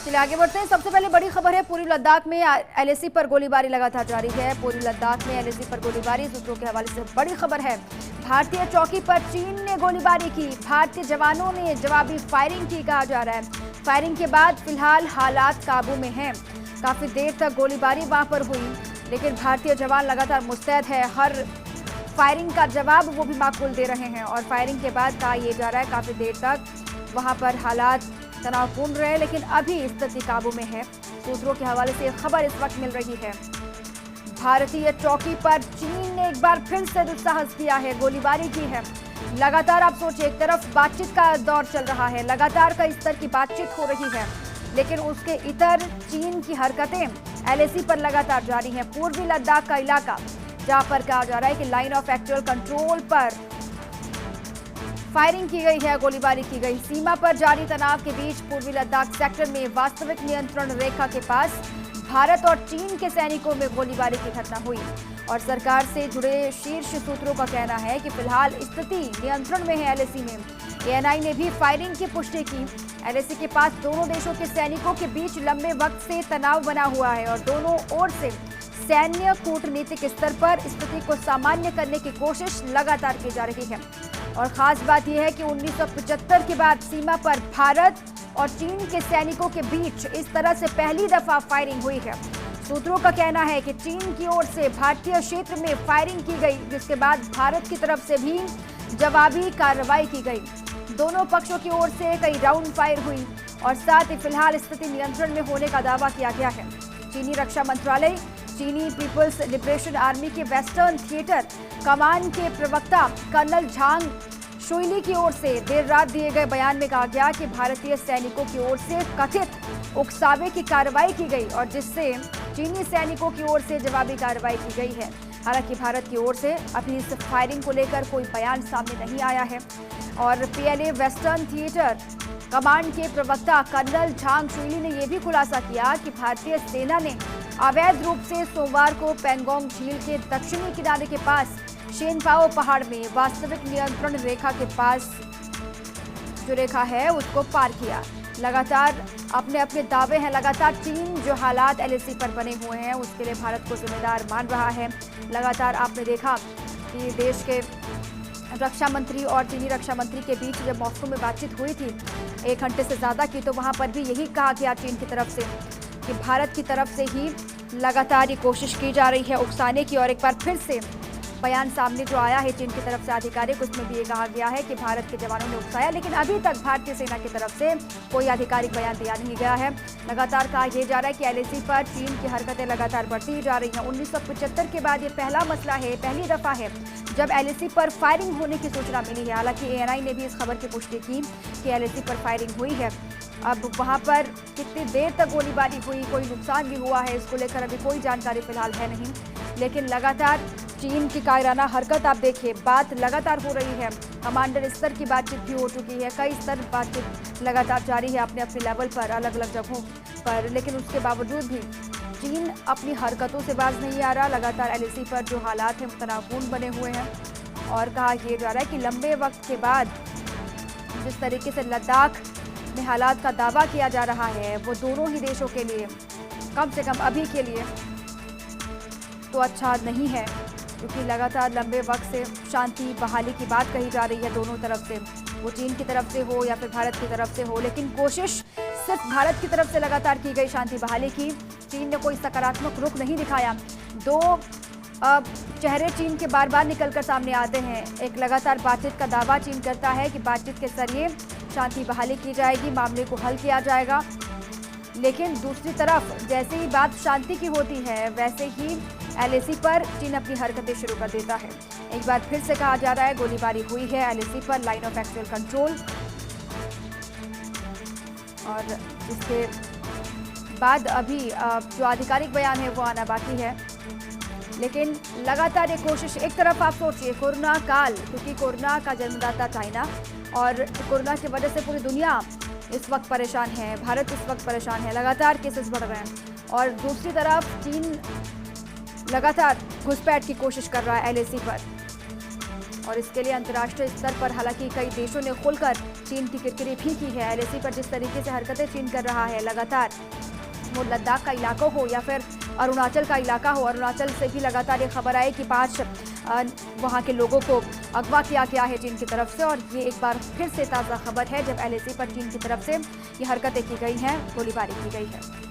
चलिए आगे बढ़ते हैं। सबसे पहले बड़ी खबर है, पूर्वी लद्दाख में एलएसी पर गोलीबारी लगातार जारी है। पूर्वी लद्दाख में एलएसी पर गोलीबारी, सूत्रों के हवाले से बड़ी खबर है। भारतीय चौकी पर चीन ने गोलीबारी की, भारतीय जवानों ने जवाबी फायरिंग की कहा जा रहा है। फायरिंग के बाद फिलहाल हालात काबू में हैं। काफी देर तक गोलीबारी वहां पर हुई, लेकिन भारतीय जवान लगातार मुस्तैद है। हर फायरिंग का जवाब वो भी माकूल दे रहे हैं। और फायरिंग के बाद कहा यह जा रहा है काफी देर तक वहां पर हालात तनावपूर्ण रहे, लेकिन अभी स्थिति काबू में है। सूत्रों के हवाले से खबर इस वक्त मिल रही है। भारतीय चौकी पर चीन ने एक बार फिर से दुस्साहस किया है, गोलीबारी की है। लगातार आप सोचिए, एक तरफ बातचीत का दौर चल रहा है, लगातार कई स्तर की बातचीत हो रही है, लेकिन उसके इतर चीन की हरकतें एलएसी पर लगातार जारी हैं। पूर्वी लद्दाख का इलाका जहां पर कहा जा रहा है कि लाइन ऑफ एक्चुअल कंट्रोल पर फायरिंग की गई है, गोलीबारी की गई। सीमा पर जारी तनाव के बीच पूर्वी लद्दाख सेक्टर में वास्तविक नियंत्रण रेखा के पास भारत और चीन के सैनिकों में गोलीबारी की घटना हुई। और सरकार से जुड़े शीर्ष सूत्रों का कहना है कि फिलहाल स्थिति नियंत्रण में है। एलएसी में एएनआई ने भी फायरिंग की पुष्टि की। एलएसी के पास दोनों देशों के सैनिकों के बीच लंबे वक्त से तनाव बना हुआ है और दोनों ओर से सैन्य कूटनीतिक स्तर पर स्थिति को सामान्य करने की कोशिश लगातार की जा रही है। और खास बात यह है कि 1975 के बाद सीमा पर भारत और चीन के सैनिकों के बीच इस तरह से पहली दफा फायरिंग हुई है। सूत्रों का कहना है कि चीन की ओर से भारतीय क्षेत्र में फायरिंग की गई, जिसके बाद भारत की तरफ से भी जवाबी कार्रवाई की गई। दोनों पक्षों की ओर से कई राउंड फायर हुई और साथ ही फिलहाल स्थिति नियंत्रण में होने का दावा किया गया है। चीनी रक्षा मंत्रालय, चीनी पीपल्स लिबरेशन आर्मी के वेस्टर्न थिएटर कमान के प्रवक्ता कर्नल झांग शुइली की ओर से देर रात दिए गए बयान में कहा गया कि भारतीय सैनिकों की ओर से कथित उकसावे की कार्रवाई की गई और जिससे चीनी सैनिकों की ओर से जवाबी कार्रवाई की गई है। हालांकि भारत की ओर से अभी इस फायरिंग को लेकर कोई बयान सामने नहीं आया है। और पीएलए वेस्टर्न थिएटर कमांड के प्रवक्ता कर्नल झांग शुइली ने यह भी खुलासा किया कि भारतीय सेना ने अवैध रूप से सोमवार को पेंगोंग झील के दक्षिणी किनारे के पास शेनपाओ पहाड़ में वास्तविक नियंत्रण रेखा के पास जो रेखा है उसको पार किया। लगातार अपने अपने दावे हैं। लगातार चीन जो हालात एलएसी पर बने हुए हैं उसके लिए भारत को जिम्मेदार मान रहा है। लगातार आपने देखा कि देश के रक्षा मंत्री और चीनी रक्षा मंत्री के बीच जब मॉस्को में बातचीत हुई थी 1 घंटे से ज़्यादा की, तो वहाँ पर भी यही कहा गया चीन की तरफ से कि भारत की तरफ से ही लगातार ये कोशिश की जा रही है उकसाने की। और एक बार फिर से बयान सामने जो आया है चीन की तरफ से आधिकारिक, उसमें भी ये कहा गया है कि भारत के जवानों ने उकसाया, लेकिन अभी तक भारतीय सेना की तरफ से कोई आधिकारिक बयान दिया नहीं गया है। लगातार कहा यह जा रहा है कि एलएसी पर चीन की हरकतें लगातार बढ़ती जा रही हैं। 1975 के बाद ये पहला मसला है, पहली दफा है जब एलएसी पर फायरिंग होने की सूचना मिली है। हालांकि एएनआई ने भी इस खबर की पुष्टि की कि एलएसी पर फायरिंग हुई है। अब वहां पर कितनी देर तक गोलीबारी हुई, कोई नुकसान भी हुआ है, इसको लेकर अभी कोई जानकारी फिलहाल है नहीं। लेकिन लगातार चीन की कायराना हरकत आप देखिए, बात लगातार हो रही है। कमांडर स्तर की बातचीत भी हो चुकी है, कई स्तर बातचीत लगातार जारी है अपने अपने लेवल पर, अलग अलग जगहों पर। लेकिन उसके बावजूद भी चीन अपनी हरकतों से बाज नहीं आ रहा। लगातार एलएसी पर जो हालात हैं तनावपूर्ण बने हुए हैं। और कहा यह जा रहा है कि लंबे वक्त के बाद जिस तरीके से लद्दाख में हालात का दावा किया जा रहा है वो दोनों ही देशों के लिए, कम से कम अभी के लिए तो अच्छा नहीं है, क्योंकि लगातार लंबे वक्त से शांति बहाली की बात कही जा रही है दोनों तरफ से, वो चीन की तरफ से हो या फिर भारत की तरफ से हो। लेकिन कोशिश सिर्फ भारत की तरफ से लगातार की गई शांति बहाली की। चीन ने कोई सकारात्मक रुख नहीं दिखाया। दो चेहरे चीन के बार बार निकलकर सामने आते हैं। एक लगातार बातचीत का दावा चीन करता है कि बातचीत के जरिए शांति बहाली की जाएगी, मामले को हल किया जाएगा। लेकिन दूसरी तरफ जैसे ही बात शांति की होती है वैसे ही एलएसी पर चीन अपनी हरकतें शुरू कर देता है। एक बार फिर से कहा जा रहा है गोलीबारी हुई है एलएसी पर, लाइन ऑफ एक्चुअल कंट्रोल। और इसके बाद अभी जो आधिकारिक बयान है वो आना बाकी है। लेकिन लगातार ये कोशिश, एक तरफ आप सोचिए कोरोना काल, क्योंकि कोरोना का जन्मदाता चाइना और कोरोना की वजह से पूरी दुनिया इस वक्त परेशान है, भारत इस वक्त परेशान है, लगातार केसेस बढ़ रहे हैं। और दूसरी तरफ चीन लगातार घुसपैठ की कोशिश कर रहा है एलएसी पर। और इसके लिए अंतर्राष्ट्रीय स्तर पर हालांकि कई देशों ने खुलकर चीन की किरकिरी भी की है। एलएसी पर जिस तरीके से हरकतें चीन कर रहा है लगातार, वो लद्दाख का इलाका हो या फिर अरुणाचल का इलाका हो, अरुणाचल से भी लगातार ये खबर आई कि 5 वहाँ के लोगों को अगवा किया गया है चीन की तरफ से। और ये एक बार फिर से ताज़ा खबर है जब एलएसी पर चीन की तरफ से ये हरकतें की गई हैं, गोलीबारी की गई है।